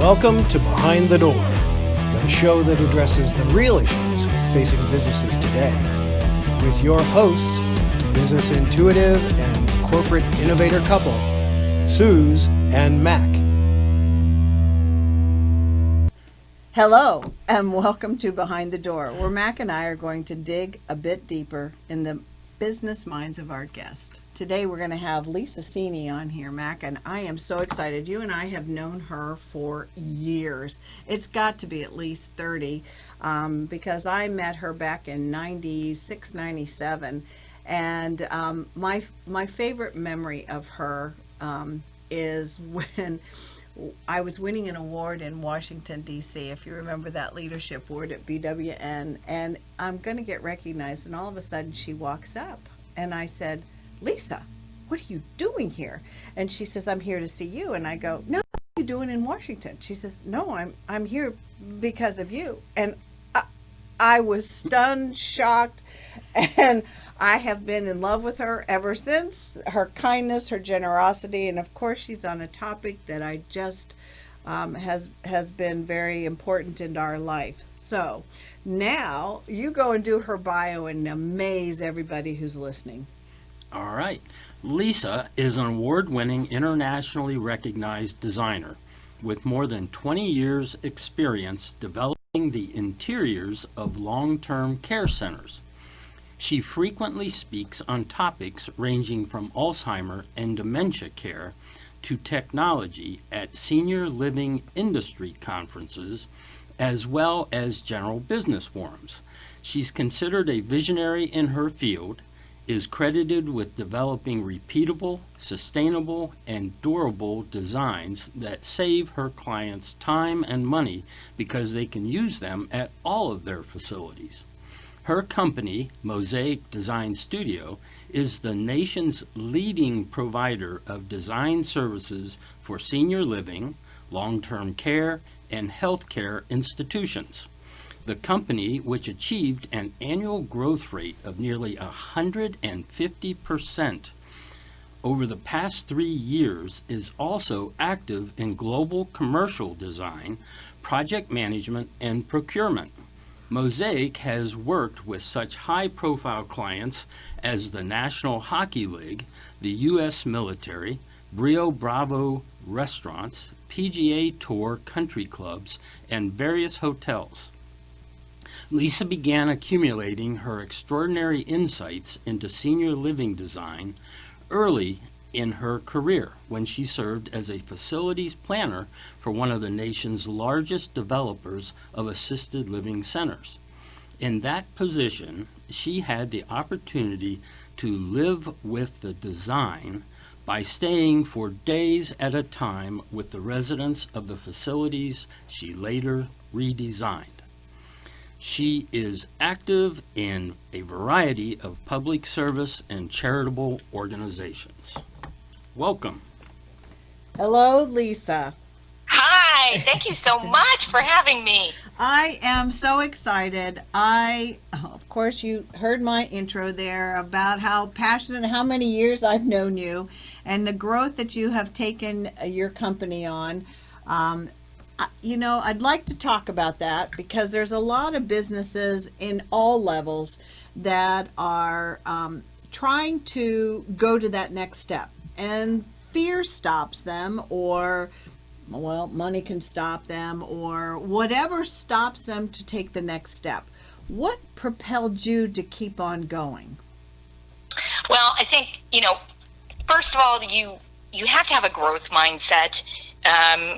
Welcome to Behind the Door, the show that addresses the real issues facing businesses today. With your hosts, business intuitive and corporate innovator couple, Suz and Mac. Hello, and welcome to Behind the Door, where Mac and I are going to dig a bit deeper in the business minds of our guest. Today we're going to have Lisa Cini on here, Mac, and I am so excited. You and I have known her for years. It's got to be at least 30, because I met her back in 96, 97, and my favorite memory of her is when I was winning an award in Washington, D.C., if you remember that leadership award at BWN, and I'm going to get recognized, and all of a sudden she walks up, and I said, "Lisa, what are you doing here?" And she says, "I'm here to see you." And I go, "No, what are you doing in Washington?" She says, "No, I'm here because of you." And I was stunned, shocked, and I have been in love with her ever since. Her kindness, her generosity, and of course she's on a topic that I just has been very important in our life. So now you go and do her bio and amaze everybody who's listening. All right. Lisa is an award-winning, internationally recognized designer with more than 20 years' experience developing the interiors of long-term care centers. She frequently speaks on topics ranging from Alzheimer and dementia care to technology at senior living industry conferences, as well as general business forums. She's considered a visionary in her field, is credited with developing repeatable, sustainable, and durable designs that save her clients time and money because they can use them at all of their facilities. Her company, Mosaic Design Studio, is the nation's leading provider of design services for senior living, long-term care, and healthcare institutions. The company, which achieved an annual growth rate of nearly 150% over the past 3 years, is also active in global commercial design, project management, and procurement. Mosaic has worked with such high-profile clients as the National Hockey League, the U.S. military, Brio Bravo restaurants, PGA Tour country clubs, and various hotels. Lisa began accumulating her extraordinary insights into senior living design early in her career when she served as a facilities planner for one of the nation's largest developers of assisted living centers. In that position, she had the opportunity to live with the design by staying for days at a time with the residents of the facilities she later redesigned. She is active in a variety of public service and charitable organizations. Welcome. Hello, Lisa. Hi, thank you so much for having me. I am so excited. Of course, you heard my intro there about how passionate, how many years I've known you, and the growth that you have taken your company on. I'd like to talk about that because there's a lot of businesses in all levels that are trying to go to that next step, and fear stops them, or money can stop them, or whatever stops them to take the next step. What propelled you to keep on going? Well, I think, first of all, you have to have a growth mindset.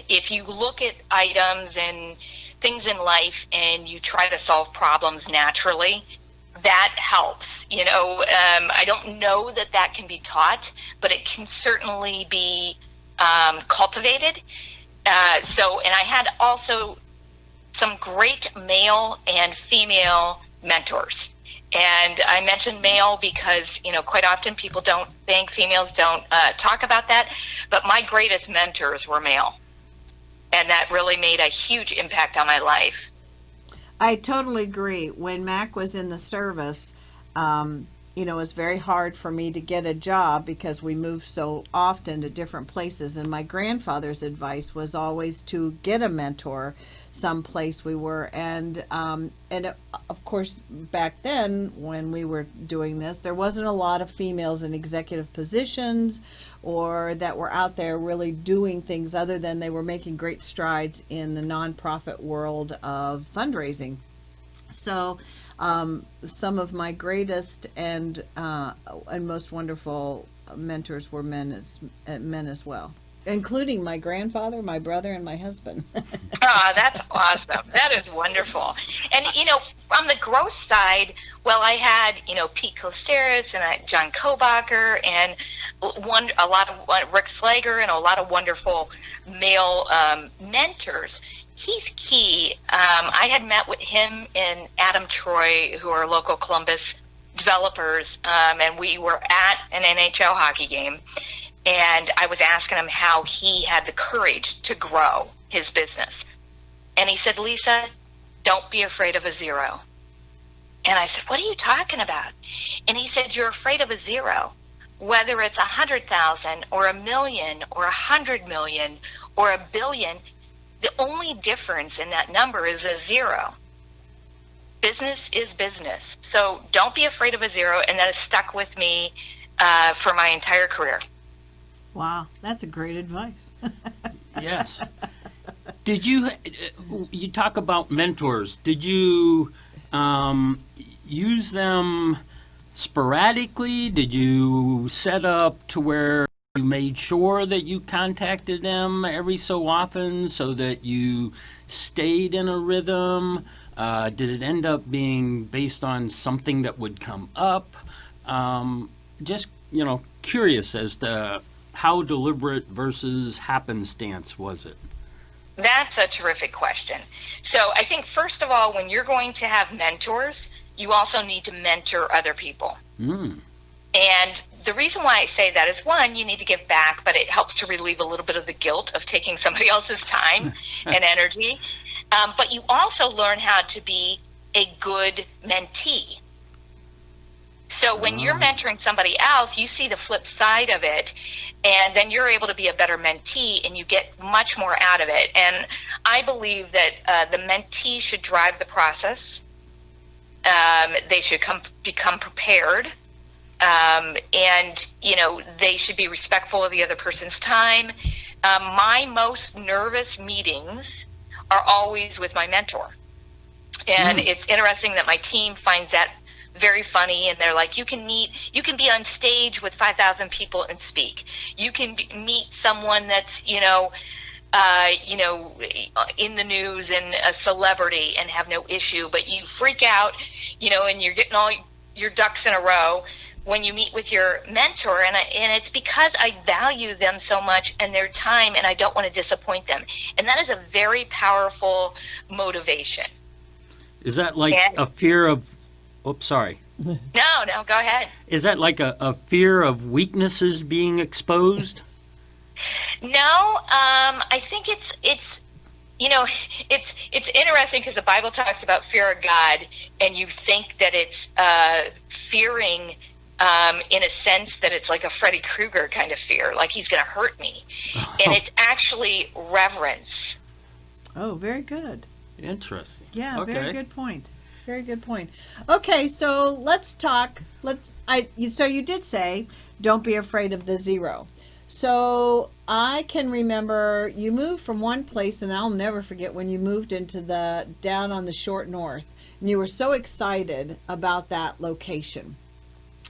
If you look at items and things in life and you try to solve problems naturally, that helps. I don't know that can be taught, but it can certainly be cultivated. And I had also some great male and female mentors. And I mentioned male because, quite often females don't talk about that. But my greatest mentors were male. And that really made a huge impact on my life. I totally agree. When Mac was in the service, it was very hard for me to get a job because we moved so often to different places. And my grandfather's advice was always to get a mentor someplace we were. Of course, back then when we were doing this, there wasn't a lot of females in executive positions or that were out there really doing things other than they were making great strides in the nonprofit world of fundraising. So some of my greatest and most wonderful mentors were men as well, including my grandfather, my brother, and my husband. Oh, that's awesome. That is wonderful. And, from the growth side, well, I had, Pete Kosaris and John Kobacher and a lot of Rick Slager and a lot of wonderful male mentors. He's key. I had met with him and Adam Troy, who are local Columbus developers, and we were at an NHL hockey game. And I was asking him how he had the courage to grow his business. And he said, Lisa, don't be afraid of a zero. And I said, what are you talking about? And he said, you're afraid of a zero. Whether it's 100,000 or 1,000,000 or 100 million or 1 billion, the only difference in that number is a zero. Business is business. So don't be afraid of a zero. And that has stuck with me for my entire career. Wow, that's a great advice. Yes. Did you talk about mentors? Did you use them sporadically? Did you set up to where you made sure that you contacted them every so often so that you stayed in a rhythm? Did it end up being based on something that would come up? Just, curious as to how deliberate versus happenstance was it? That's a terrific question. So I think, first of all, when you're going to have mentors, you also need to mentor other people. And the reason why I say that is, one, you need to give back, but it helps to relieve a little bit of the guilt of taking somebody else's time and energy. But you also learn how to be a good mentee. So when you're mentoring somebody else, you see the flip side of it, and then you're able to be a better mentee, and you get much more out of it. And I believe that the mentee should drive the process. They should become prepared, and they should be respectful of the other person's time. My most nervous meetings are always with my mentor, and it's interesting that my team finds that very funny, and they're like, you can be on stage with 5,000 people and speak. You can meet someone that's, in the news and a celebrity and have no issue, but you freak out, and you're getting all your ducks in a row when you meet with your mentor, and it's because I value them so much and their time, and I don't want to disappoint them. And that is a very powerful motivation. Is that like a fear of... Oops, sorry. No, go ahead. Is that like a fear of weaknesses being exposed? No, I think it's interesting because the Bible talks about fear of God, and you think that it's fearing in a sense that it's like a Freddy Krueger kind of fear, like he's going to hurt me. And it's actually reverence. Oh, very good. Interesting. Yeah, okay. Very good point. Very good point. Okay, so let's talk. So you did say, don't be afraid of the zero. So I can remember you moved from one place, and I'll never forget when you moved into down on the short north, and you were so excited about that location.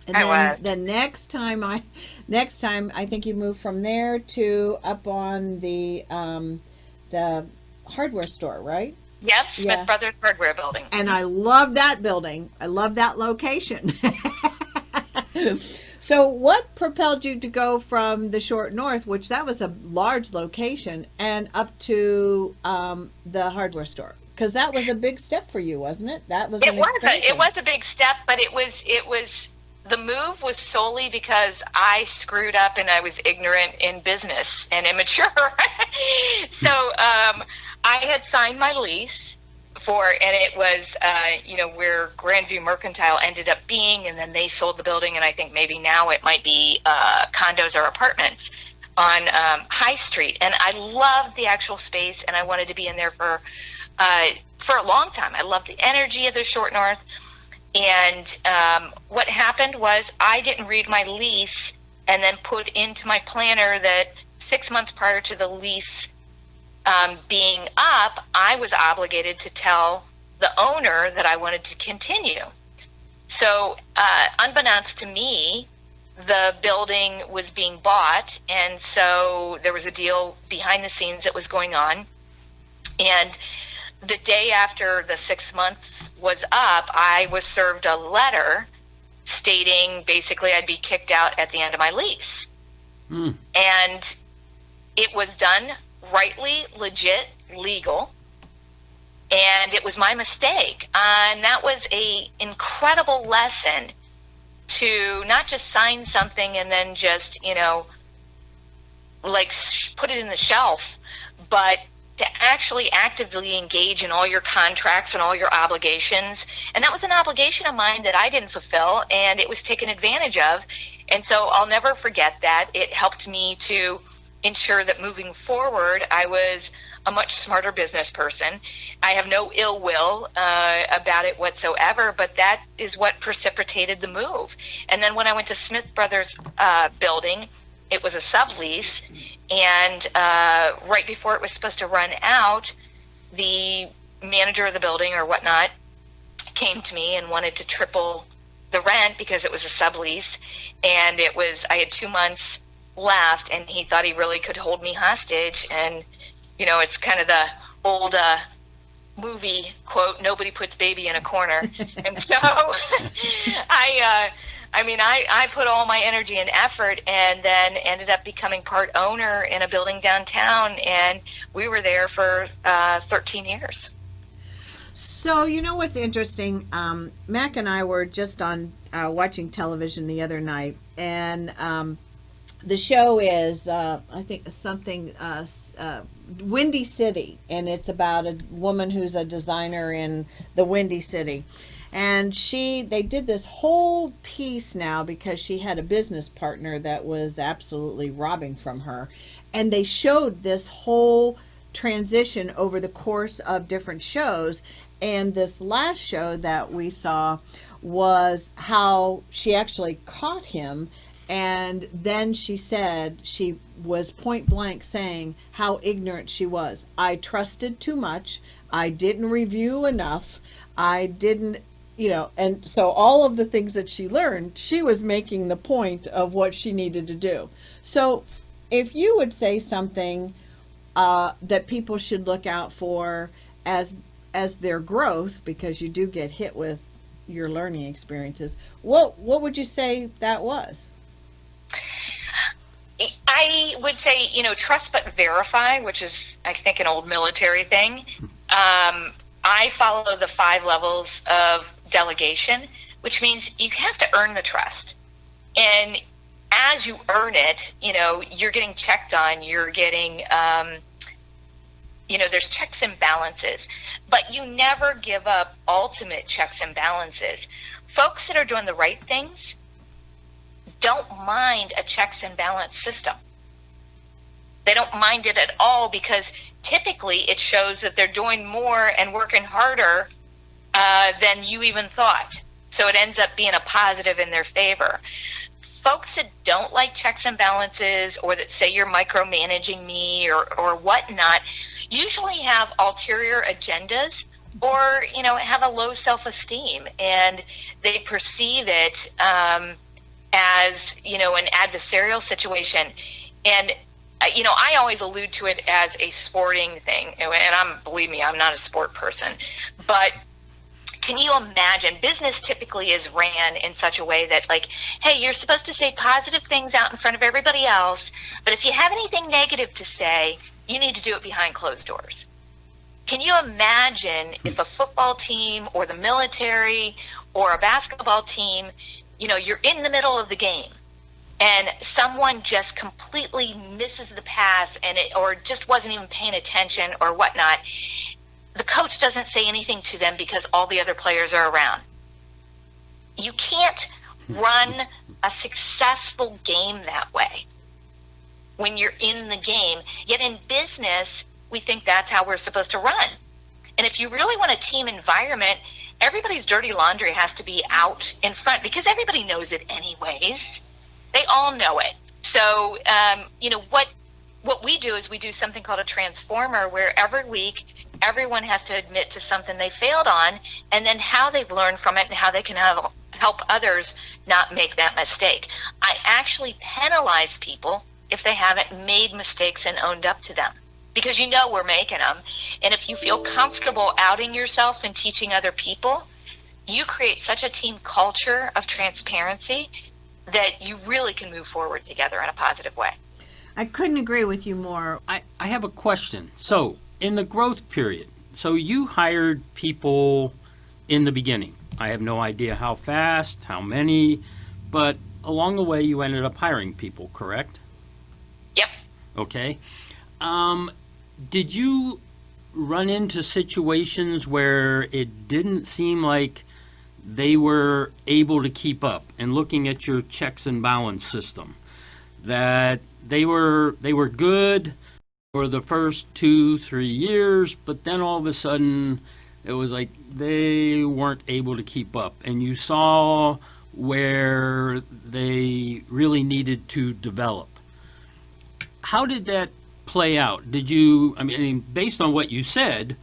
And then the next time I think you moved from there to up on the hardware store, right? Yep, Smith Brothers Hardware Building. And I love that building. I love that location. So what propelled you to go from the short north, which that was a large location, and up to the hardware store? Because that was a big step for you, wasn't it? It was a big step, but it was the move was solely because I screwed up and I was ignorant in business and immature. So I had signed my lease before, and it was, where Grandview Mercantile ended up being, and then they sold the building, and I think maybe now it might be condos or apartments on High Street. And I loved the actual space, and I wanted to be in there for a long time. I loved the energy of the Short North. And what happened was I didn't read my lease and then put into my planner that 6 months prior to the lease being up, I was obligated to tell the owner that I wanted to continue. So unbeknownst to me, the building was being bought, and so there was a deal behind the scenes that was going on. And the day after the 6 months was up, I was served a letter stating basically I'd be kicked out at the end of my lease. And it was done rightly, legit, legal, and it was my mistake. And that was a incredible lesson to not just sign something and then just, put it in the shelf, but to actually actively engage in all your contracts and all your obligations. And that was an obligation of mine that I didn't fulfill, and it was taken advantage of. And so I'll never forget that. It helped me to ensure that moving forward, I was a much smarter business person. I have no ill will about it whatsoever, but that is what precipitated the move. And then when I went to Smith Brothers building, it was a sublease, and right before it was supposed to run out, the manager of the building or whatnot came to me and wanted to triple the rent because it was a sublease, and I had 2 months left, and he thought he really could hold me hostage. And it's kind of the old movie quote, nobody puts baby in a corner. And so I put all my energy and effort, and then ended up becoming part owner in a building downtown, and we were there for 13 years. So, what's interesting, Mac and I were just on watching television the other night, and the show is, I think, something, Windy City, and it's about a woman who's a designer in the Windy City. And they did this whole piece now because she had a business partner that was absolutely robbing from her. And they showed this whole transition over the course of different shows. And this last show that we saw was how she actually caught him. And then she said, she was point blank saying how ignorant she was. I trusted too much. I didn't review enough. I didn't, and so all of the things that she learned, she was making the point of what she needed to do. So if you would say something that people should look out for as their growth, because you do get hit with your learning experiences, what would you say that was? I would say, trust but verify, which is, I think, an old military thing. I follow the 5 levels of delegation, which means you have to earn the trust. And as you earn it, you're getting checked on, you're getting, there's checks and balances. But you never give up ultimate checks and balances. Folks that are doing the right things don't mind a checks and balance system. They don't mind it at all, because typically it shows that they're doing more and working harder than you even thought. So it ends up being a positive in their favor. Folks that don't like checks and balances, or that say you're micromanaging me or whatnot, usually have ulterior agendas, or have a low self-esteem, and they perceive it as an adversarial situation. And I always allude to it as a sporting thing, and believe me, I'm not a sport person, but can you imagine, business typically is ran in such a way that, like, hey, you're supposed to say positive things out in front of everybody else, but if you have anything negative to say, you need to do it behind closed doors. Can you imagine if a football team or the military or a basketball team, you're in the middle of the game and someone just completely misses the pass or just wasn't even paying attention or whatnot, the coach doesn't say anything to them because all the other players are around. You can't run a successful game that way when you're in the game. Yet in business, we think that's how we're supposed to run. And if you really want a team environment, everybody's dirty laundry has to be out in front because everybody knows it anyways. They all know it. So, what we do is we do something called a transformer, where every week everyone has to admit to something they failed on, and then how they've learned from it and how they can help others not make that mistake. I actually penalize people if they haven't made mistakes and owned up to them, because we're making them. And if you feel comfortable outing yourself and teaching other people, you create such a team culture of transparency that you really can move forward together in a positive way. I couldn't agree with you more. I have a question. So, in the growth period, so you hired people in the beginning. I have no idea how fast, how many, but along the way you ended up hiring people, correct? Yep. Okay. Did you run into situations where it didn't seem like they were able to keep up, and looking at your checks and balance system, that they were good for the first 2-3 years, but then all of a sudden it was like they weren't able to keep up, and you saw where they really needed to develop? How did that play out? Did you, based on what you said,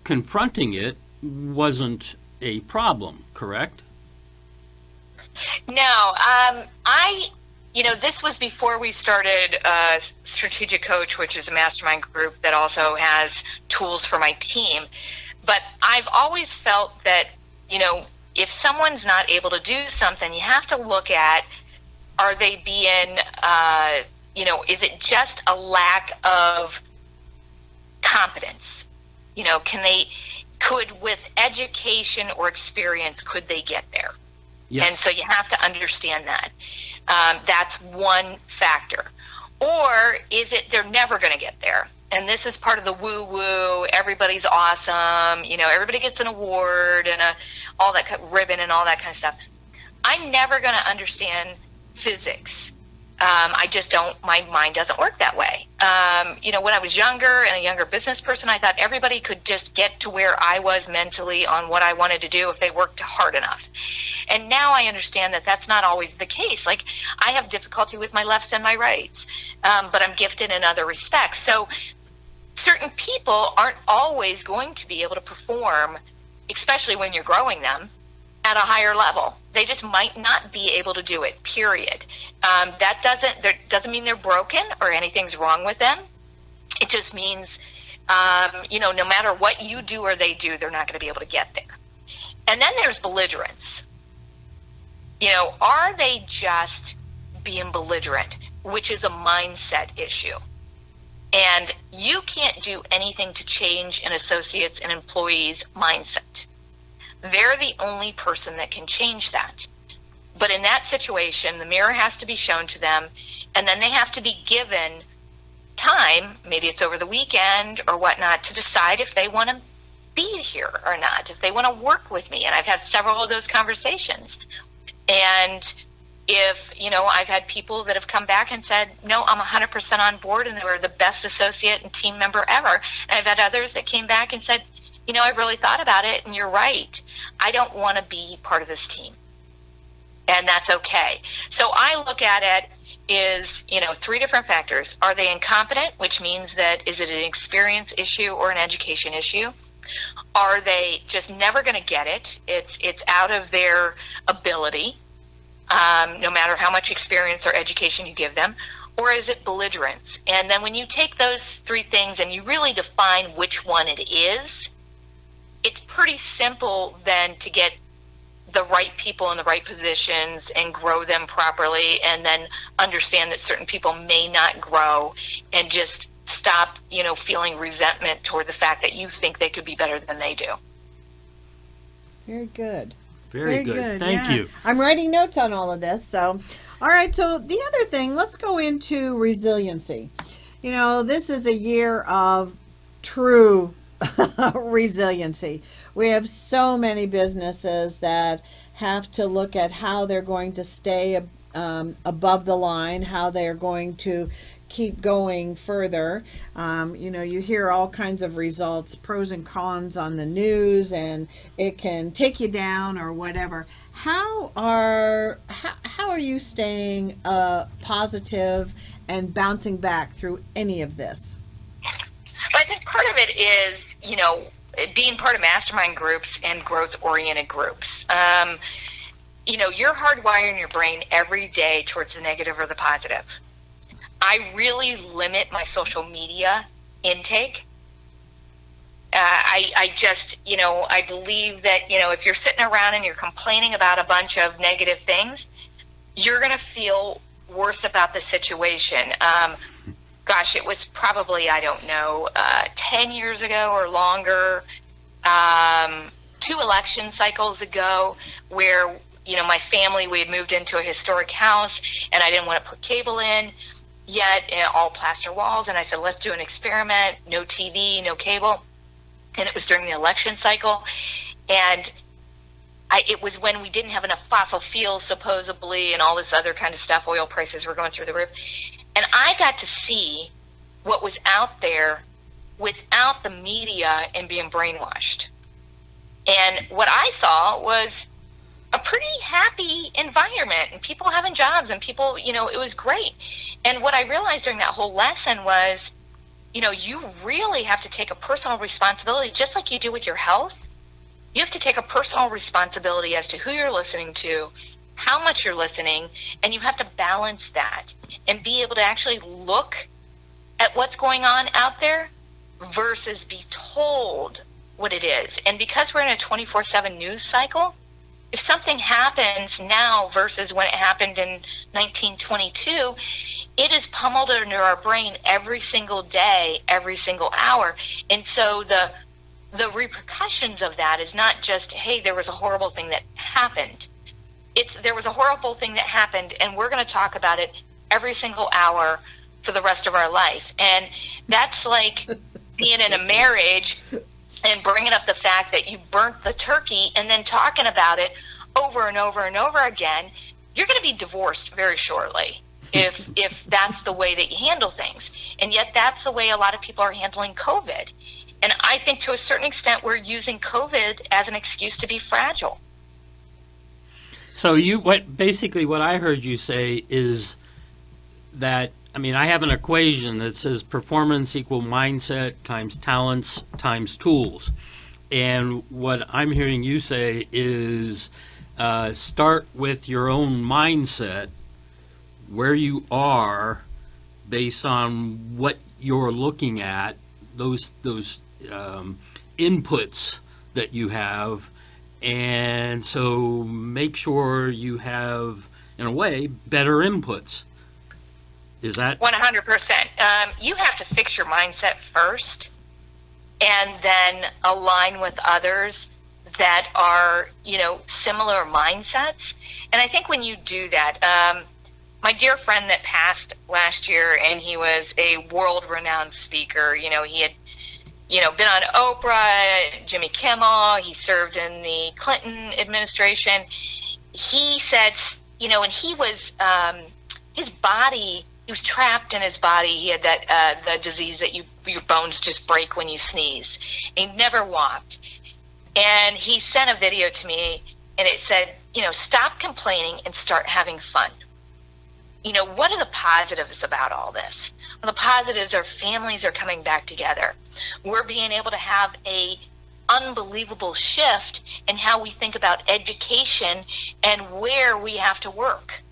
confronting it wasn't a problem, correct? No, this was before we started Strategic Coach, which is a mastermind group that also has tools for my team. But I've always felt that, if someone's not able to do something, you have to look at, are they being, is it just a lack of competence? Could with education or experience, could they get there? Yes. And so you have to understand that. That's one factor. Or is it they're never going to get there? And this is part of the woo-woo, everybody's awesome, everybody gets an award and all that ribbon and all that kind of stuff. I'm never going to understand physics. I just don't, my mind doesn't work that way. When I was younger and a younger business person, I thought everybody could just get to where I was mentally on what I wanted to do if they worked hard enough. And now I understand that that's not always the case. Like, I have difficulty with my lefts and my rights, but I'm gifted in other respects. So certain people aren't always going to be able to perform, especially when you're growing them, at a higher level. They just might not be able to do it, period. That doesn't mean they're broken or anything's wrong with them. It just means, no matter what you do or they do, they're not going to be able to get there. And then there's belligerence. Are they just being belligerent, which is a mindset issue? And you can't do anything to change an associate's and employee's mindset. They're the only person that can change that. But in that situation, the mirror has to be shown to them, and then they have to be given time, maybe it's over the weekend or whatnot, to decide if they want to be here or not, if they want to work with me. And I've had several of those conversations. And if, I've had people that have come back and said, no, I'm 100% on board, and they were the best associate and team member ever. And I've had others that came back and said, I've really thought about it, and you're right. I don't want to be part of this team. And that's okay. So I look at it is, 3 different factors. Are they incompetent, which means that is it an experience issue or an education issue? Are they just never going to get it? It's out of their ability, no matter how much experience or education you give them. Or is it belligerence? And then when you take those 3 things and you really define which one it is, it's pretty simple then to get the right people in the right positions and grow them properly, and then understand that certain people may not grow, and just stop, feeling resentment toward the fact that you think they could be better than they do. Very good. Very good. Thank you. I'm writing notes on all of this. So, all right. So the other thing, let's go into resiliency. This is a year of true Resiliency. We have so many businesses that have to look at how they're going to stay above the line, how they're going to keep going further. You hear all kinds of results, pros and cons on the news, and it can take you down or whatever. How are you staying positive and bouncing back through any of this? But I think part of it is, being part of mastermind groups and growth-oriented groups. You're hardwiring your brain every day towards the negative or the positive. I really limit my social media intake. I just, I believe that, if you're sitting around and you're complaining about a bunch of negative things, you're going to feel worse about the situation. Gosh, it was probably, 10 years ago or longer, 2 election cycles ago, where, my family, we had moved into a historic house, and I didn't want to put cable in, yet all plaster walls, and I said, let's do an experiment, no TV, no cable, and it was during the election cycle, and it was when we didn't have enough fossil fuels, supposedly, and all this other kind of stuff. Oil prices were going through the roof. And I got to see what was out there without the media and being brainwashed. And what I saw was a pretty happy environment, and people having jobs, and people, it was great. And what I realized during that whole lesson was, you really have to take a personal responsibility, just like you do with your health. You have to take a personal responsibility as to who you're listening to, how much you're listening, and you have to balance that and be able to actually look at what's going on out there versus be told what it is. And because we're in a 24/7 news cycle, if something happens now versus when it happened in 1922, it is pummeled into our brain every single day, every single hour. And so the repercussions of that is not just, hey, there was a horrible thing that happened. There was a horrible thing that happened, and we're going to talk about it every single hour for the rest of our life. And that's like being in a marriage and bringing up the fact that you burnt the turkey and then talking about it over and over and over again. You're going to be divorced very shortly if that's the way that you handle things. And yet that's the way a lot of people are handling COVID. And I think to a certain extent we're using COVID as an excuse to be fragile. So what I heard you say is that, I have an equation that says performance equal mindset times talents times tools. And what I'm hearing you say is start with your own mindset, where you are based on what you're looking at, those inputs that you have. And so make sure you have, in a way, better inputs. Is that 100%? You have to fix your mindset first, and then align with others that are, similar mindsets. And I think when you do that, my dear friend that passed last year, and he was a world-renowned speaker. He had, been on Oprah, Jimmy Kimmel. He served in the Clinton administration. He said, and he was, his body, he was trapped in his body. He had that the disease that your bones just break when you sneeze. He never walked. And he sent a video to me, and it said, stop complaining and start having fun. What are the positives about all this? Well, the positives are families are coming back together. We're being able to have a unbelievable shift in how we think about education and where we have to work.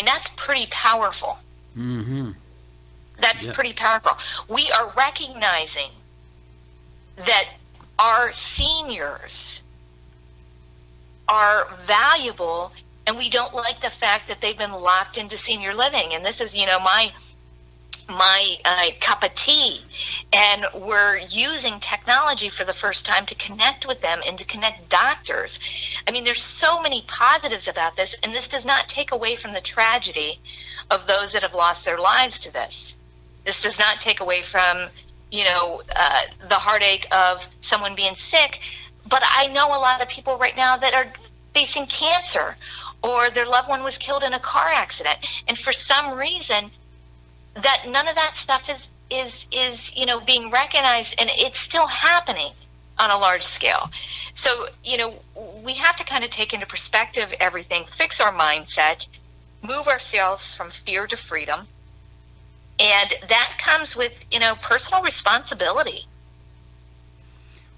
That's pretty powerful. Mm-hmm. That's pretty powerful. We are recognizing that our seniors are valuable, and we don't like the fact that they've been locked into senior living. And this is, my cup of tea. And we're using technology for the first time to connect with them and to connect doctors. There's so many positives about this, and this does not take away from the tragedy of those that have lost their lives to this. This does not take away from the heartache of someone being sick, but I know a lot of people right now that are facing cancer, or their loved one was killed in a car accident, and for some reason that none of that stuff is being recognized, and it's still happening on a large scale. So we have to kind of take into perspective everything, fix our mindset, move ourselves from fear to freedom, and that comes with personal responsibility.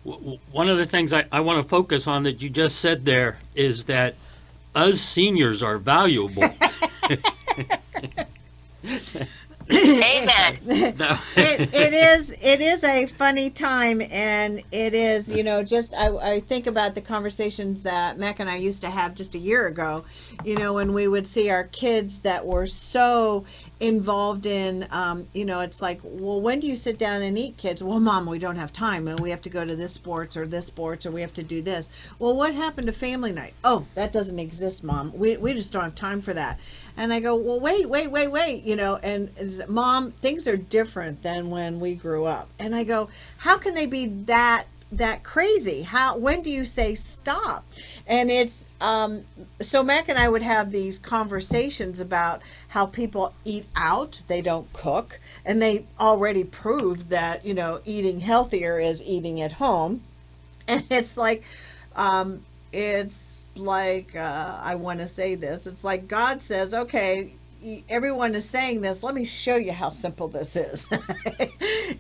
One of the things I want to focus on that you just said there is that us seniors are valuable. Amen. It is a funny time, and it is, just I think about the conversations that Mac and I used to have just a year ago, when we would see our kids that were so involved in, it's like, well, when do you sit down and eat, kids? Well, Mom, we don't have time, and we have to go to this sports, or we have to do this. Well, what happened to family night? Oh, that doesn't exist, Mom. We just don't have time for that. And I go, well, wait, and Mom, things are different than when we grew up. And I go, how can they be that crazy? When do you say stop? And it's so Mac and I would have these conversations about how people eat out, they don't cook, and they already proved that eating healthier is eating at home. And it's like I want to say this, it's like God says, okay, everyone is saying this, let me show you how simple this is.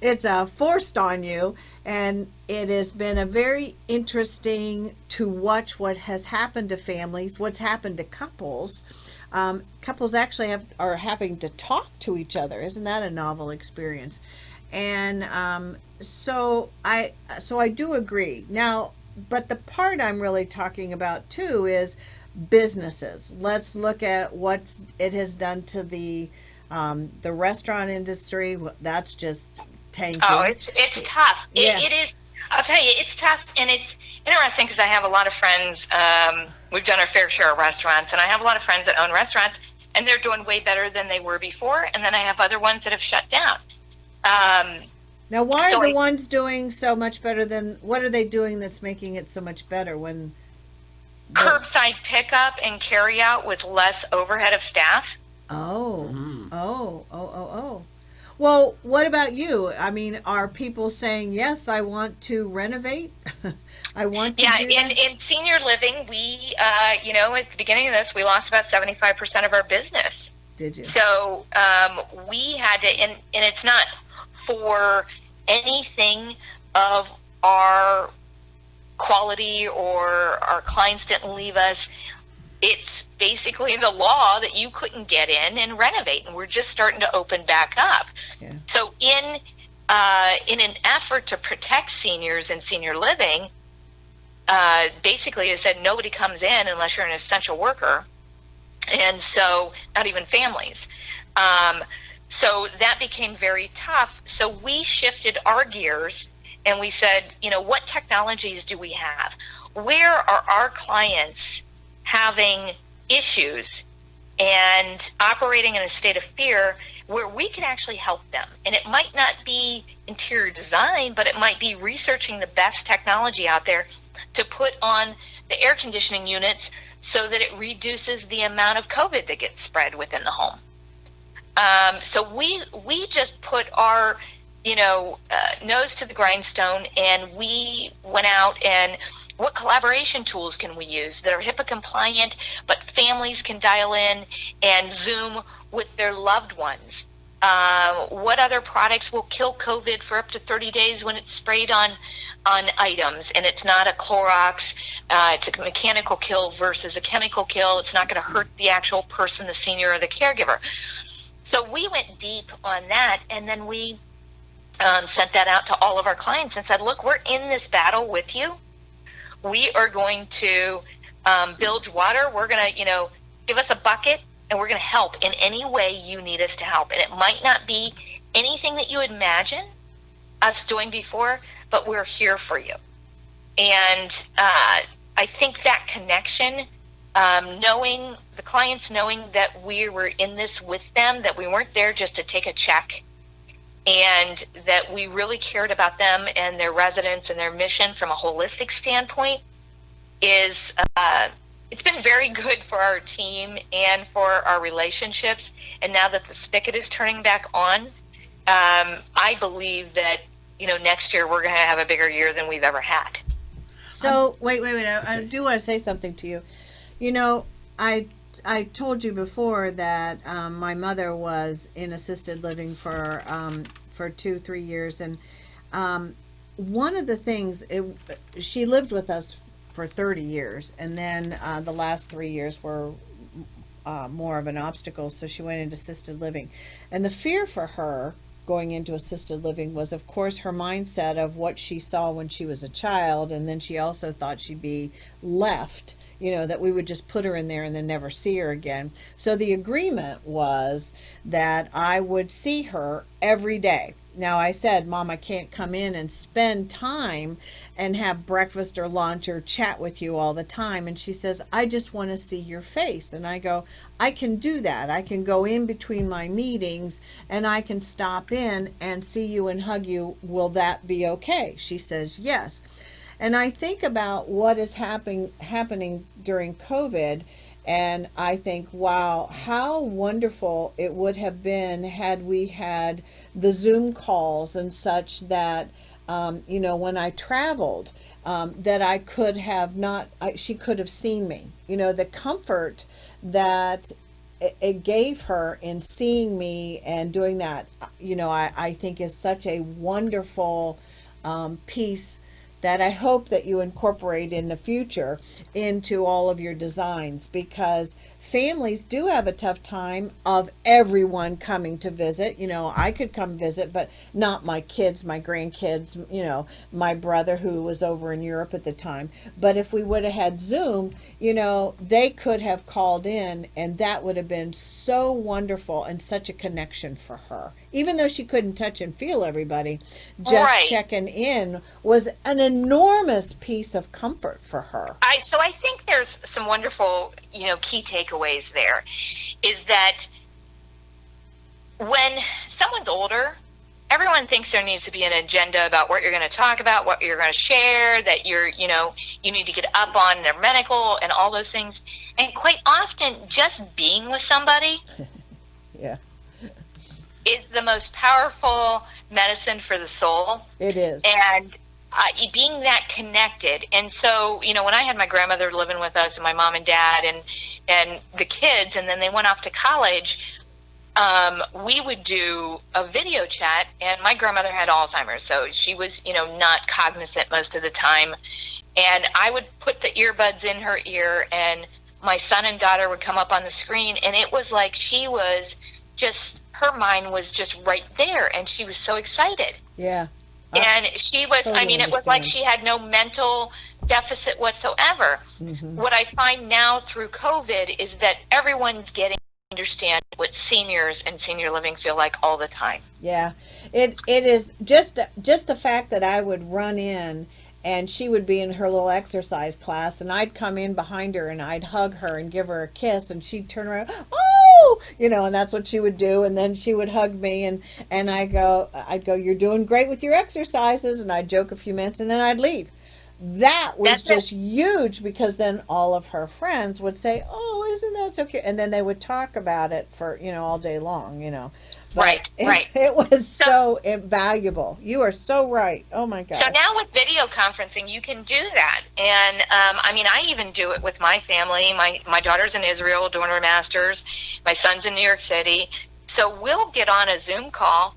It's forced on you, and it has been a very interesting to watch what has happened to families, what's happened to couples. Couples actually are having to talk to each other. Isn't that a novel experience? And so I do agree. Now, but the part I'm really talking about too is businesses. Let's look at what it has done to the restaurant industry. That's just tanking. Oh, it's tough. Yeah. It is. I'll tell you, it's tough, and it's interesting because I have a lot of friends. We've done our fair share of restaurants, and I have a lot of friends that own restaurants, and they're doing way better than they were before. And then I have other ones that have shut down. Now, why are the ones doing so much better than? What are they doing that's making it so much better? When curbside pickup and carry out with less overhead of staff. Oh. Well, what about you? I mean, are people saying, yes, I want to renovate? I want to do that? In senior living, we, at the beginning of this, we lost about 75% of our business. Did you? So we had to, and it's not for anything of our quality or our clients didn't leave us. It's basically the law that you couldn't get in and renovate, and we're just starting to open back up. Yeah. So in an effort to protect seniors and senior living, basically it said nobody comes in unless you're an essential worker, and so not even families. So that became very tough. So we shifted our gears and we said, what technologies do we have? Where are our clients having issues and operating in a state of fear where we can actually help them? And it might not be interior design, but it might be researching the best technology out there to put on the air conditioning units so that it reduces the amount of COVID that gets spread within the home. So we just put our nose to the grindstone, and we went out and what collaboration tools can we use that are HIPAA compliant, but families can dial in and Zoom with their loved ones. What other products will kill COVID for up to 30 days when it's sprayed on items, and it's not a Clorox, it's a mechanical kill versus a chemical kill. It's not going to hurt the actual person, the senior or the caregiver. So we went deep on that, and then we sent that out to all of our clients and said, look, we're in this battle with you. We are going to bilge water. We're going to, give us a bucket, and we're going to help in any way you need us to help. And it might not be anything that you imagine us doing before, but we're here for you. And I think that connection, knowing the clients, knowing that we were in this with them, that we weren't there just to take a check, and that we really cared about them and their residents and their mission from a holistic standpoint is it's been very good for our team and for our relationships. And now that the spigot is turning back on, I believe that, next year we're going to have a bigger year than we've ever had. So wait. I do want to say something to you. I told you before that my mother was in assisted living for 2-3 years, and one of the things she lived with us for 30 years, and then the last 3 years were more of an obstacle, so she went into assisted living. And the fear for her going into assisted living was, of course, her mindset of what she saw when she was a child, and then she also thought she'd be left, that we would just put her in there and then never see her again. So the agreement was that I would see her every day. Now, I said, Mom, I can't come in and spend time and have breakfast or lunch or chat with you all the time. And she says, I just want to see your face. And I go, I can do that. I can go in between my meetings and I can stop in and see you and hug you. Will that be okay? She says, yes. And I think about what is happening during COVID, and I think, wow, how wonderful it would have been had we had the Zoom calls and such that, when I traveled, that I could have she could have seen me. The comfort that it gave her in seeing me and doing that, I think is such a wonderful piece that I hope that you incorporate in the future into all of your designs, because families do have a tough time of everyone coming to visit. I could come visit, but not my kids, my grandkids, my brother who was over in Europe at the time. But if we would have had Zoom, they could have called in, and that would have been so wonderful and such a connection for her. Even though she couldn't touch and feel everybody, just Right. checking in was an enormous piece of comfort for her. So I think there's some wonderful, key takeaways there, is that when someone's older, everyone thinks there needs to be an agenda about what you're going to talk about, what you're going to share, that you need to get up on their medical and all those things. And quite often, just being with somebody Yeah, is the most powerful medicine for the soul. it is. And being that connected. And so, when I had my grandmother living with us and my mom and dad and the kids, and then they went off to college, we would do a video chat, and my grandmother had Alzheimer's, so she was, not cognizant most of the time. And I would put the earbuds in her ear, and my son and daughter would come up on the screen, and it was like she was just, her mind was just right there, and she was so excited. Yeah. And she was, Totally it was like understand. she had no mental deficit whatsoever. Mhm. What I find now through COVID is that everyone's getting to understand what seniors and senior living feel like all the time. Yeah, it is just the fact that I would run in and she would be in her little exercise class, and I'd come in behind her and I'd hug her and give her a kiss, and she'd turn around, oh, and that's what she would do, and then she would hug me, and I'd go, you're doing great with your exercises, and I'd joke a few minutes, and then I'd leave. That was That's just huge, because then all of her friends would say, oh, isn't that so cute? And then they would talk about it for, all day long, But Right, right. It was so valuable. You are so right. Oh my God. So now with video conferencing, you can do that. And I even do it with my family. My daughter's in Israel doing her master's. My son's in New York City. So we'll get on a Zoom call,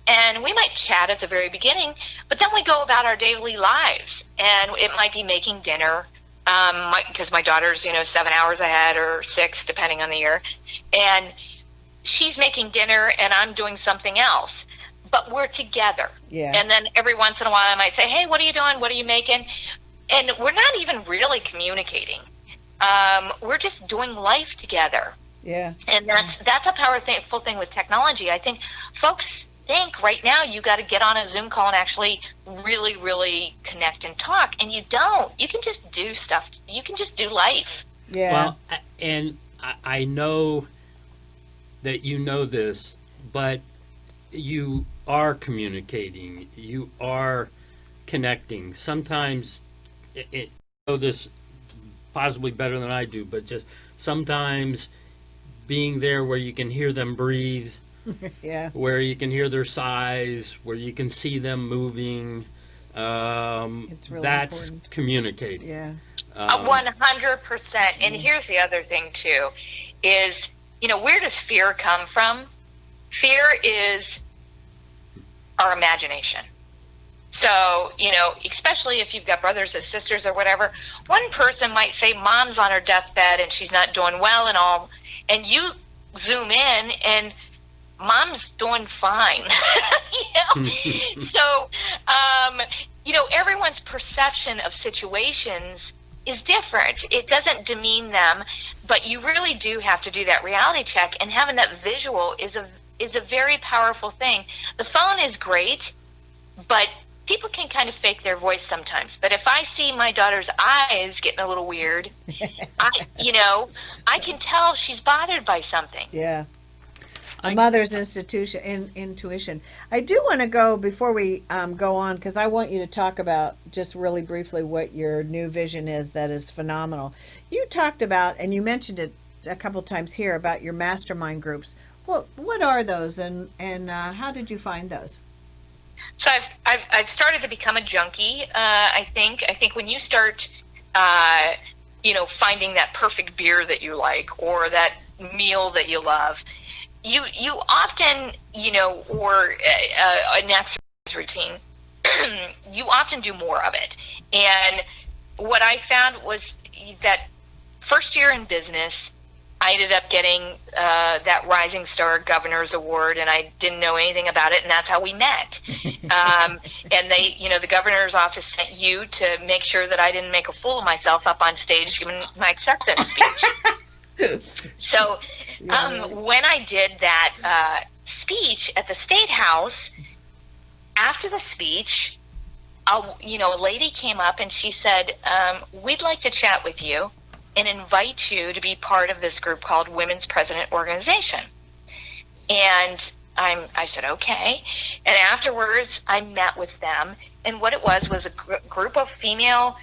and we might chat at the very beginning, but then we go about our daily lives. And it might be making dinner, because my daughter's, 7 hours ahead or 6, depending on the year. And she's making dinner and I'm doing something else, but we're together. Yeah. And then every once in a while I might say, hey, what are you doing? What are you making? And we're not even really communicating. We're just doing life together. Yeah. And that's a powerful thing with technology. I think folks think right now you got to get on a Zoom call and actually really, really connect and talk. And you don't. You can just do stuff. You can just do life. Yeah. Well, and I know that you know this, but you are communicating, you are connecting. Sometimes, you know this possibly better than I do, but just sometimes being there where you can hear them breathe, Yeah. where you can hear their sighs, where you can see them moving. It's really That's important. communicating. Yeah. 100%. And here's the other thing too, is, where does fear come from? Fear is our imagination. So, especially if you've got brothers or sisters or whatever, one person might say mom's on her deathbed and she's not doing well and all, and you zoom in and mom's doing fine. So, everyone's perception of situations is different. It doesn't demean them, but you really do have to do that reality check, and having that visual is a very powerful thing. The phone is great, but people can kind of fake their voice sometimes. But if I see my daughter's eyes getting a little weird, I can tell she's bothered by something. Yeah. A mother's intuition. I do want to go before we go on, because I want you to talk about just really briefly what your new vision is that is phenomenal. You talked about, and you mentioned it a couple times here, about your mastermind groups. Well, what are those, and how did you find those? So I've started to become a junkie. I think when you start, finding that perfect beer that you like, or that meal that you love, you often, or an exercise routine, you often do more of it. And what I found was that first year in business, I ended up getting that Rising Star Governor's Award, and I didn't know anything about it, and that's how we met. And they, the governor's office sent you to make sure that I didn't make a fool of myself up on stage giving my acceptance speech. So when I did that speech at the State House, after the speech, a lady came up and she said, we'd like to chat with you and invite you to be part of this group called Women's President Organization. And I said, okay. And afterwards, I met with them. And what it was a group of female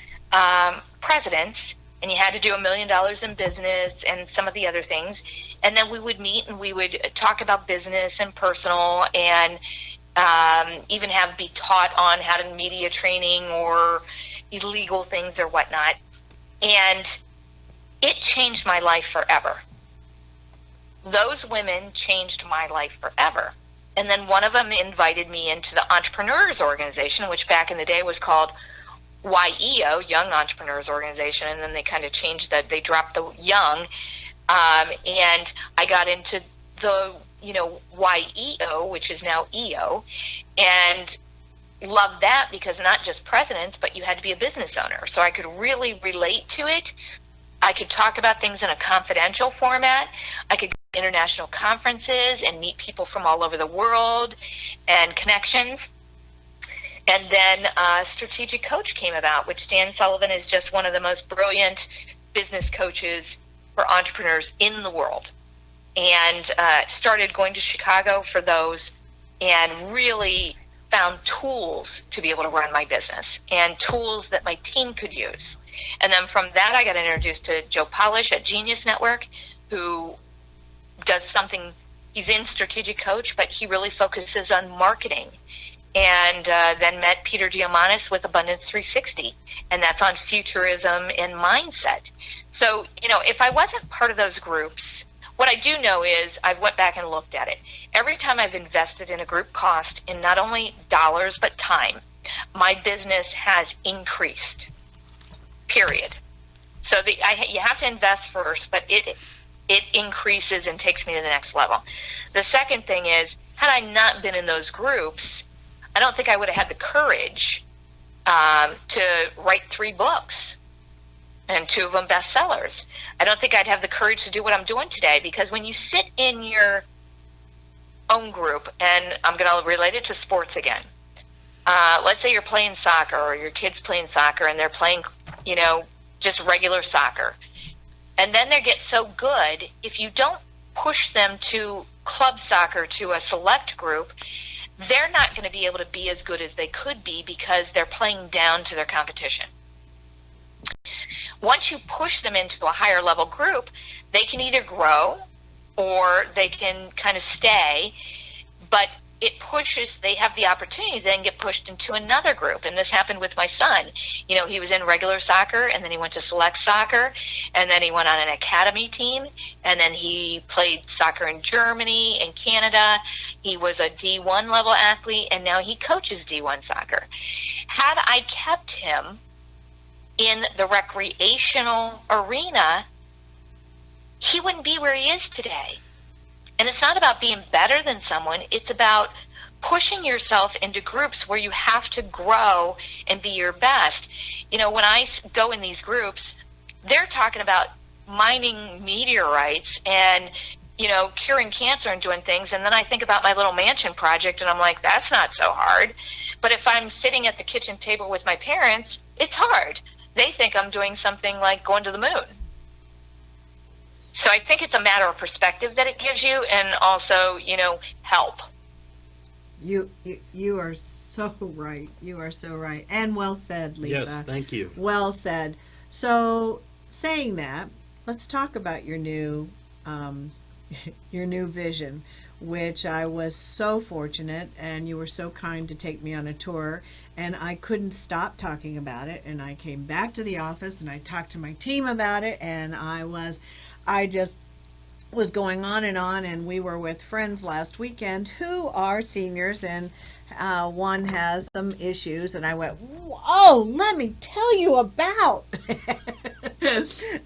presidents, and you had to do $1 million in business and some of the other things. And then we would meet and we would talk about business and personal, and even be taught on how to media training or illegal things or whatnot. And it changed my life forever. Those women changed my life forever. And then one of them invited me into the Entrepreneurs Organization, which back in the day was called YEO, Young Entrepreneurs Organization, and then they kind of changed that. They dropped the young, and I got into the YEO, which is now EO, and loved that because not just presidents, but you had to be a business owner. So I could really relate to it. I could talk about things in a confidential format. I could go to international conferences and meet people from all over the world and connections. And then Strategic Coach came about, which Dan Sullivan is just one of the most brilliant business coaches for entrepreneurs in the world. And started going to Chicago for those, and really found tools to be able to run my business and tools that my team could use. And then from that, I got introduced to Joe Polish at Genius Network, who does something, he's in Strategic Coach, but he really focuses on marketing. And then met Peter Diamandis with Abundance 360, and that's on futurism and mindset. So, if I wasn't part of those groups, what I do know is I went back and looked at it. Every time I've invested in a group cost in not only dollars but time, my business has increased, period. So you have to invest first, but it increases and takes me to the next level. The second thing is, had I not been in those groups, I don't think I would have had the courage to write 3 books, and 2 of them bestsellers. I don't think I'd have the courage to do what I'm doing today, because when you sit in your own group, and I'm going to relate it to sports again. Let's say you're playing soccer, or your kid's playing soccer, and they're playing, just regular soccer. And then they get so good, if you don't push them to club soccer to a select group, they're not going to be able to be as good as they could be because they're playing down to their competition. Once you push them into a higher level group, they can either grow or they can kind of stay, but they have the opportunity to then get pushed into another group. And this happened with my son. You know, he was in regular soccer, and then he went to select soccer, and then he went on an academy team, and then he played soccer in Germany and Canada. He was a D1 level athlete, and now he coaches D1 soccer. Had I kept him in the recreational arena, he wouldn't be where he is today. And it's not about being better than someone. It's about pushing yourself into groups where you have to grow and be your best. You know, when I go in these groups, they're talking about mining meteorites and, you know, curing cancer and doing things. And then I think about my little mansion project, and I'm like, that's not so hard. But if I'm sitting at the kitchen table with my parents, it's hard. They think I'm doing something like going to the moon. So I think it's a matter of perspective that it gives you, and also, you know, help. You are so right. You are so right. And well said, Lisa. Yes, thank you. Well said. So, saying that, let's talk about your new vision, which I was so fortunate, and you were so kind to take me on a tour, and I couldn't stop talking about it. And I came back to the office and I talked to my team about it, and I just was going on, and we were with friends last weekend who are seniors, and one has some issues, and I went, oh, let me tell you about.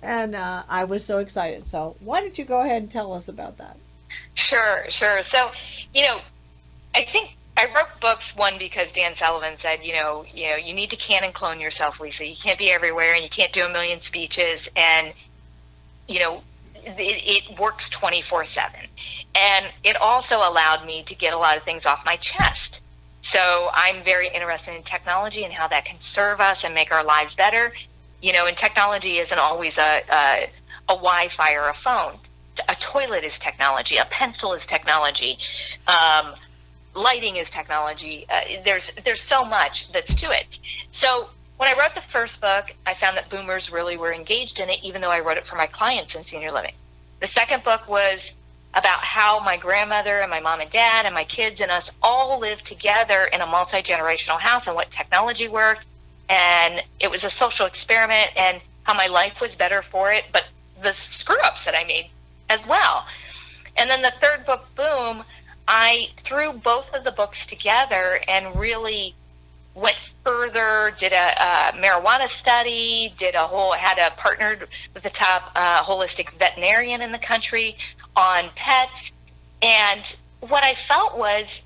And I was so excited. So why don't you go ahead and tell us about that? Sure. So, you know, I think I wrote books, one, because Dan Sullivan said, you need to can and clone yourself, Lisa. You can't be everywhere, and you can't do a million speeches, and you know, it works 24/7. And it also allowed me to get a lot of things off my chest. So I'm very interested in technology and how that can serve us and make our lives better. You know, and technology isn't always a Wi-Fi or a phone. A toilet is technology. A pencil is technology. Lighting is technology. There's so much that's to it. So when I wrote the first book, I found that boomers really were engaged in it, even though I wrote it for my clients in senior living. The second book was about how my grandmother and my mom and dad and my kids and us all lived together in a multi-generational house, and what technology worked. And it was a social experiment, and how my life was better for it, but the screw-ups that I made as well. And then the third book, Boom, I threw both of the books together and really went further, did a marijuana study, had partnered with the top holistic veterinarian in the country on pets. And what I felt was,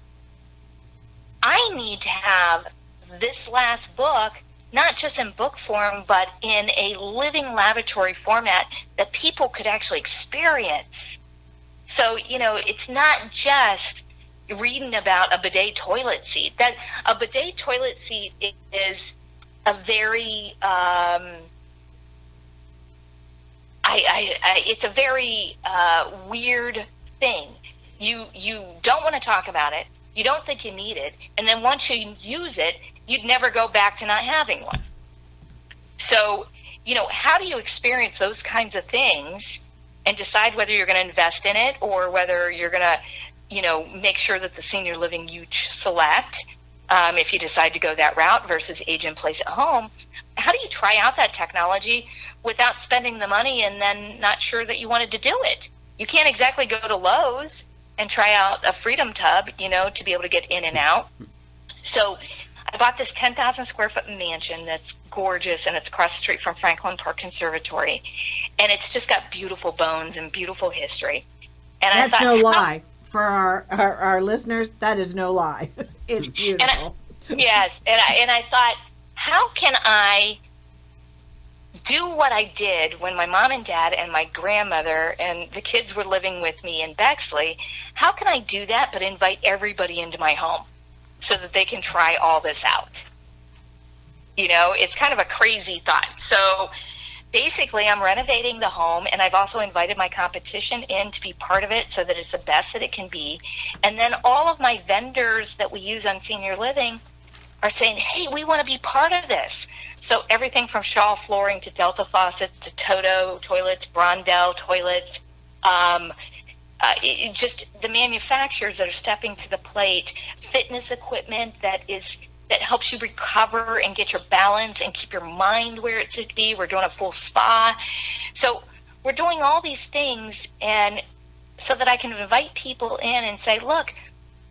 I need to have this last book, not just in book form, but in a living laboratory format that people could actually experience. So, you know, it's not just reading about a bidet toilet seat. That a bidet toilet seat is a very it's a very weird thing. You don't want to talk about it. You don't think you need it, and then once you use it, you'd never go back to not having one. So, you know, how do you experience those kinds of things and decide whether you're going to invest in it or whether you're going to, you know, make sure that the senior living you select, if you decide to go that route versus age in place at home, how do you try out that technology without spending the money and then not sure that you wanted to do it? You can't exactly go to Lowe's and try out a Freedom Tub, you know, to be able to get in and out. So I bought this 10,000 square foot mansion that's gorgeous, and it's across the street from Franklin Park Conservatory. And it's just got beautiful bones and beautiful history. And That's I thought, no lie. For our listeners, that is no lie. It's beautiful. Yes, and I thought, how can I do what I did when my mom and dad and my grandmother and the kids were living with me in Bexley? How can I do that but invite everybody into my home so that they can try all this out? You know, it's kind of a crazy thought. So basically I'm renovating the home, and I've also invited my competition in to be part of it so that it's the best that it can be. And then all of my vendors that we use on senior living are saying, hey, we want to be part of this. So everything from Shaw flooring to Delta faucets to Toto toilets, Brondell toilets, just the manufacturers that are stepping to the plate, fitness equipment that helps you recover and get your balance and keep your mind where it should be. We're doing a full spa. So we're doing all these things, and so that I can invite people in and say, look,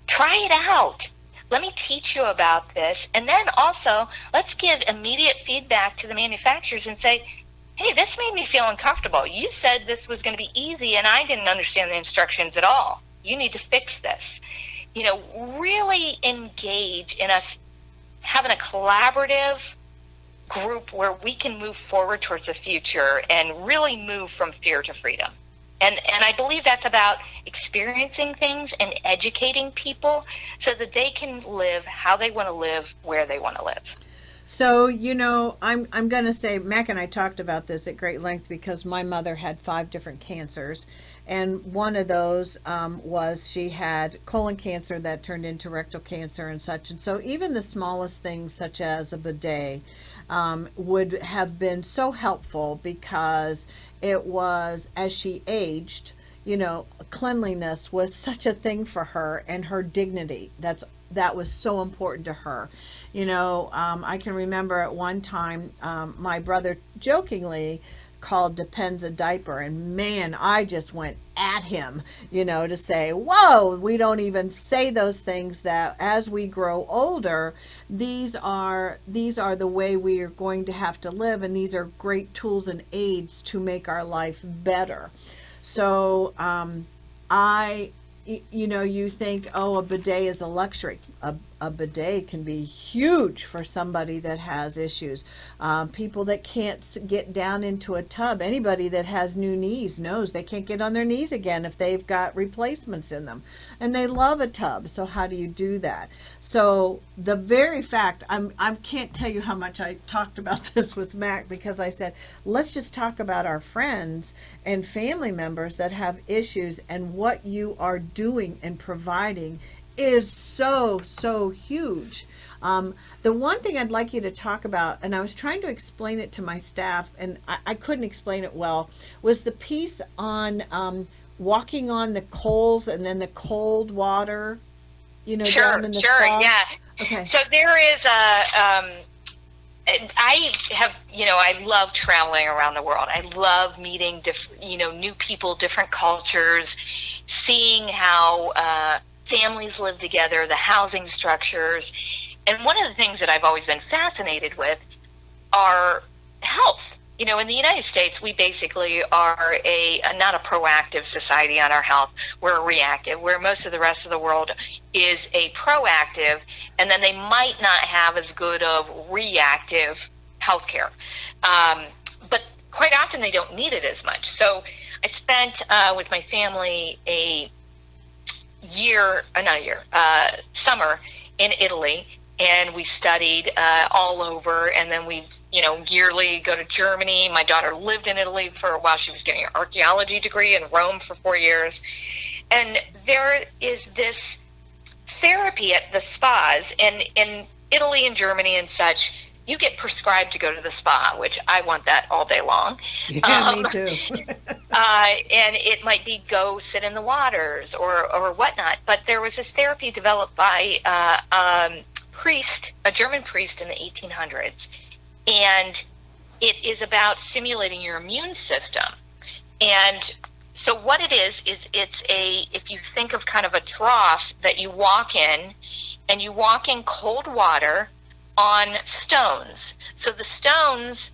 try it out. Let me teach you about this. And then also, let's give immediate feedback to the manufacturers and say, hey, this made me feel uncomfortable. You said this was going to be easy, and I didn't understand the instructions at all. You need to fix this. You know, really engage in us having a collaborative group where we can move forward towards the future and really move from fear to freedom. And I believe that's about experiencing things and educating people so that they can live how they want to live, where they want to live. So, you know, I'm going to say, Mac and I talked about this at great length because my mother had 5 different cancers. And one of those was she had colon cancer that turned into rectal cancer and such. And so even the smallest things such as a bidet would have been so helpful because it was, as she aged, you know, cleanliness was such a thing for her, and her dignity. That was so important to her. You know, I can remember at one time my brother jokingly called Depends a diaper, and man, I just went at him, you know, to say, whoa, we don't even say those things, that as we grow older, these are the way we are going to have to live, and these are great tools and aids to make our life better. So you know, you think, oh, a bidet is a luxury. A bidet can be huge for somebody that has issues. People that can't get down into a tub. Anybody that has new knees knows they can't get on their knees again if they've got replacements in them. And they love a tub. So how do you do that? So the very fact, I can't tell you how much I talked about this with Mac, because I said, let's just talk about our friends and family members that have issues, and what you are doing and providing is so huge. The one thing I'd like you to talk about, and I was trying to explain it to my staff, and I couldn't explain it well, was the piece on walking on the coals and then the cold water, you know, down in the spa. Yeah. Okay. So there is I have, you know, I love traveling around the world. I love meeting new people, different cultures, seeing how families live together, the housing structures. And one of the things that I've always been fascinated with are health. You know, in the United States, we basically are not a proactive society on our health. We're a reactive, where most of the rest of the world is a proactive, and then they might not have as good of reactive healthcare. But quite often they don't need it as much. So I spent with my family summer in Italy, and we studied all over, and then we yearly go to Germany. My daughter lived in Italy for a while. She was getting an archaeology degree in Rome for 4 years. And there is this therapy at the spas, and in Italy and Germany and such, you get prescribed to go to the spa, which I want that all day long. Yeah, me too. And it might be go sit in the waters or whatnot. But there was this therapy developed by a German priest in the 1800s. And it is about stimulating your immune system. And so what it is if you think of kind of a trough that you walk in, and you walk in cold water on stones. So the stones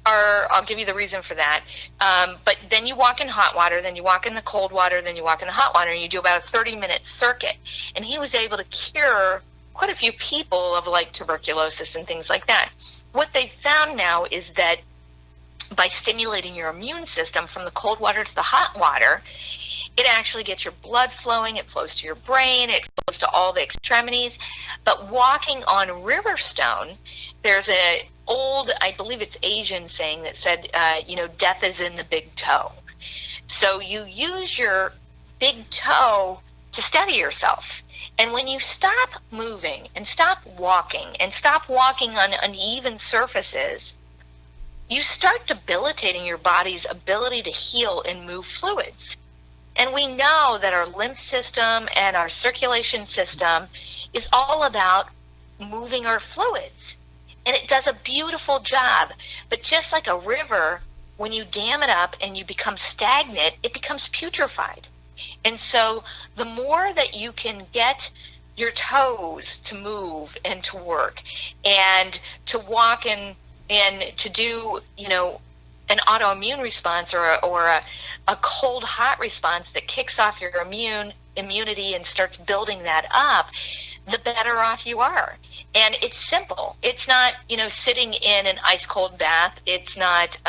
I'll give you the reason for that. But then you walk in hot water, then you walk in the cold water, then you walk in the hot water, and you do about a 30-minute circuit. And he was able to cure quite a few people of like tuberculosis and things like that. What they've found now is that by stimulating your immune system from the cold water to the hot water, it actually gets your blood flowing, it flows to your brain, it flows to all the extremities. But walking on river stone, there's old, I believe it's Asian saying that said, death is in the big toe. So you use your big toe to steady yourself. And when you stop moving and stop walking on uneven surfaces, you start debilitating your body's ability to heal and move fluids. And we know that our lymph system and our circulation system is all about moving our fluids. And it does a beautiful job. But just like a river, when you dam it up and you become stagnant, it becomes putrefied. And so the more that you can get your toes to move and to work and to walk and to do, an autoimmune response or a cold hot response that kicks off your immunity and starts building that up, the better off you are. And it's simple. It's not, sitting in an ice cold bath. It's not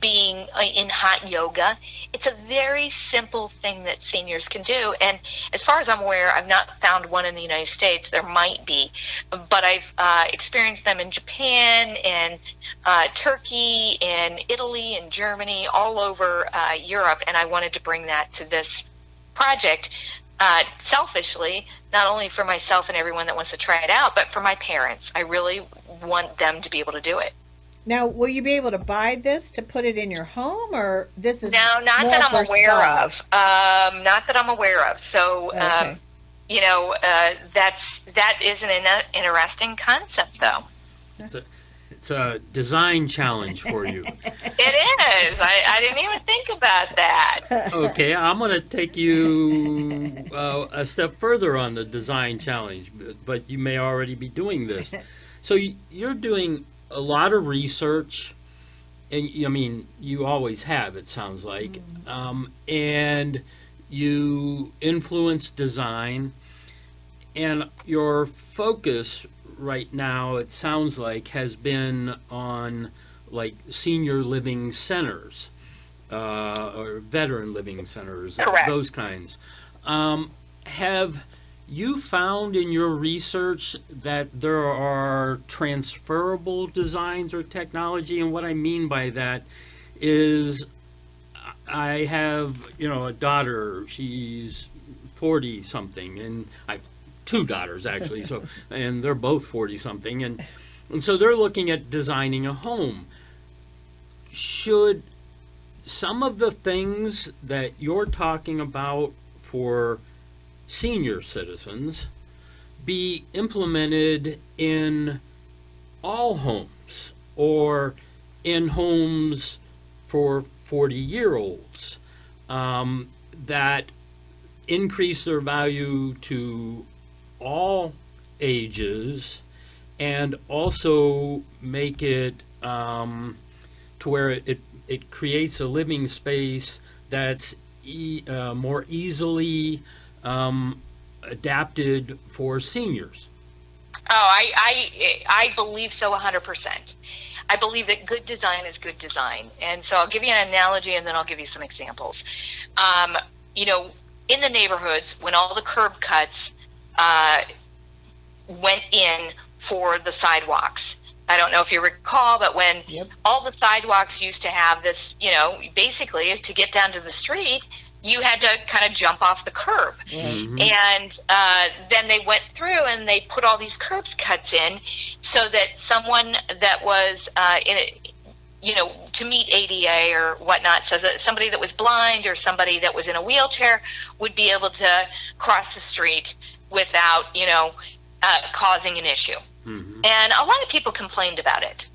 being in hot yoga. It's a very simple thing that seniors can do. And as far as I'm aware, I've not found one in the United States. There might be, but I've experienced them in Japan and Turkey and Italy and Germany, all over Europe. And I wanted to bring that to this project selfishly, not only for myself and everyone that wants to try it out, but for my parents. I really want them to be able to do it. Now, will you be able to buy this to put it in your home, or this is no, not more that I'm for aware spas? of. Not that I'm aware of. So, Okay. That is an interesting concept, though. It's a design challenge for you. It is. I didn't even think about that. Okay, I'm going to take you a step further on the design challenge, but you may already be doing this. So you're doing a lot of research, and you always have, it sounds like, and you influence design, and your focus right now, it sounds like, has been on like senior living centers or veteran living centers. Correct. Those kinds. Have you found in your research that there are transferable designs or technology? And what I mean by that is I have, a daughter, she's 40 something, and I two daughters actually, and they're both 40 something, and so they're looking at designing a home. Should some of the things that you're talking about for senior citizens be implemented in all homes or in homes for 40-year-olds that increase their value to all ages and also make it to where it creates a living space that's more easily adapted for seniors? Oh, I believe so 100%. I believe that good design is good design. And so I'll give you an analogy and then I'll give you some examples. In the neighborhoods, when all the curb cuts went in for the sidewalks, I don't know if you recall, but when all the sidewalks used to have this, basically to get down to the street, you had to kind of jump off the curb. Mm-hmm. And then they went through and they put all these curbs cuts in so that someone that was to meet ADA or whatnot, so that somebody that was blind or somebody that was in a wheelchair would be able to cross the street without, causing an issue. Mm-hmm. And a lot of people complained about it.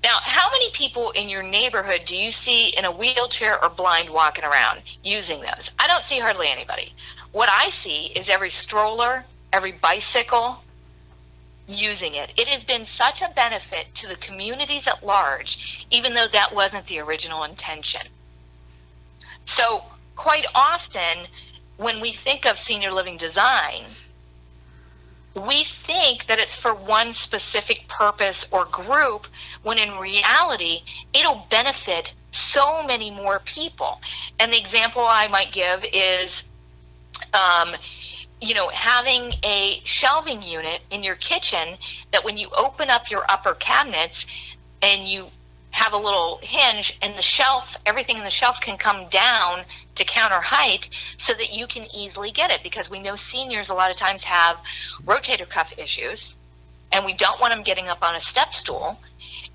Now, how many people in your neighborhood do you see in a wheelchair or blind walking around using those? I don't see hardly anybody. What I see is every stroller, every bicycle using it. It has been such a benefit to the communities at large, even though that wasn't the original intention. So quite often, when we think of senior living design, we think that it's for one specific purpose or group, when in reality, it'll benefit so many more people. And the example I might give is, having a shelving unit in your kitchen that when you open up your upper cabinets and you have a little hinge and the shelf, everything in the shelf can come down to counter height so that you can easily get it, because we know seniors a lot of times have rotator cuff issues and we don't want them getting up on a step stool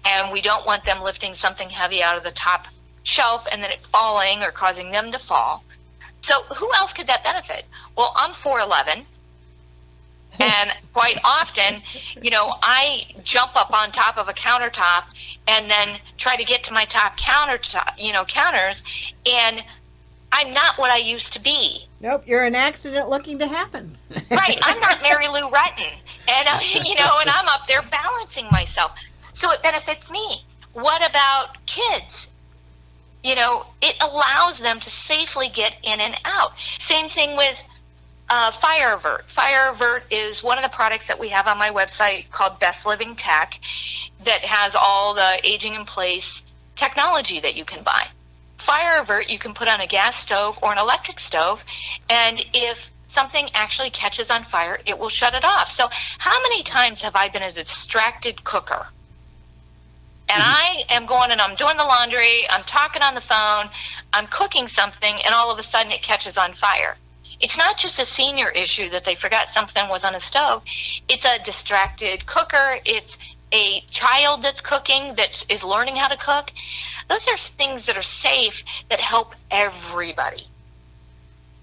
and we don't want them lifting something heavy out of the top shelf and then it falling or causing them to fall. So who else could that benefit? Well, I'm 4'11", and quite often, I jump up on top of a countertop and then try to get to my top counters, and I'm not what I used to be. Nope, you're an accident looking to happen. Right, I'm not Mary Lou Retton, and and I'm up there balancing myself, so it benefits me. What about kids? It allows them to safely get in and out. Same thing with Fire Avert. Fire Avert is one of the products that we have on my website called Best Living Tech that has all the aging in place technology that you can buy. Fire Avert you can put on a gas stove or an electric stove, and if something actually catches on fire, it will shut it off. So how many times have I been a distracted cooker? And I am going and I'm doing the laundry, I'm talking on the phone, I'm cooking something, and all of a sudden it catches on fire. It's not just a senior issue that they forgot something was on a stove. It's a distracted cooker. It's a child that's cooking, that is learning how to cook. Those are things that are safe that help everybody.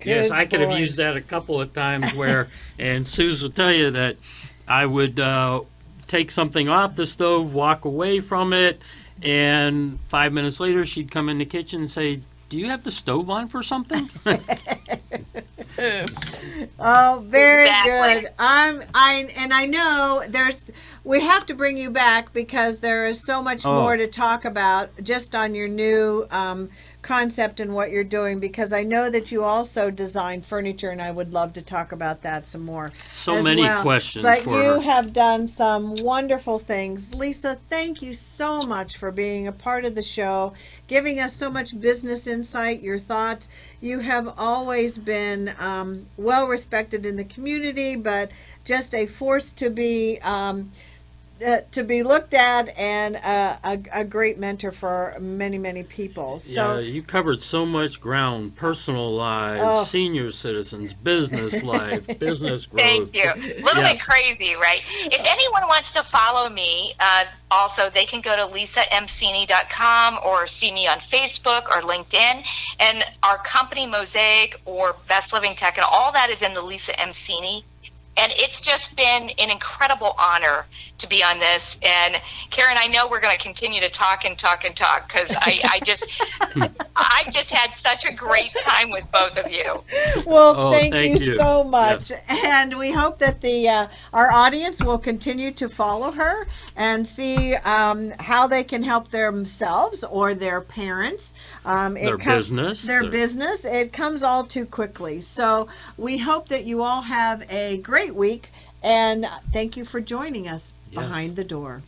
Yes, I could have point. used that a couple of times where, and Suz will tell you that I would take something off the stove, walk away from it, and 5 minutes later she'd come in the kitchen and say, "Do you have the stove on for something?" Oh, very Exactly. good. I know we have to bring you back because there is so much more to talk about just on your new concept and what you're doing, because I know that you also design furniture and I would love to talk about that some more. So as many well. questions But for you her. have done some wonderful things. Lisa, thank you so much for being a part of the show, giving us so much business insight, your thoughts. You have always been well respected in the community, but just a force to be looked at, and a great mentor for many, many people. So Yeah, you covered so much ground: personal lives, Oh. senior citizens, business life, business growth. Thank you. A little bit Yes. crazy, right? If anyone wants to follow me, also they can go to lisamcini.com or see me on Facebook or LinkedIn. And our company, Mosaic or Best Living Tech, and all that is in the Lisa M Cini. And it's just been an incredible honor to be on this. And Karen, I know we're going to continue to talk because I've just had such a great time with both of you. well, Oh, thank thank you you. so much, Yes. and we hope that our audience will continue to follow her and see how they can help themselves or their parents. Their business. Their business. It comes all too quickly. So we hope that you all have a great week, and thank you for joining us Yes. behind the door.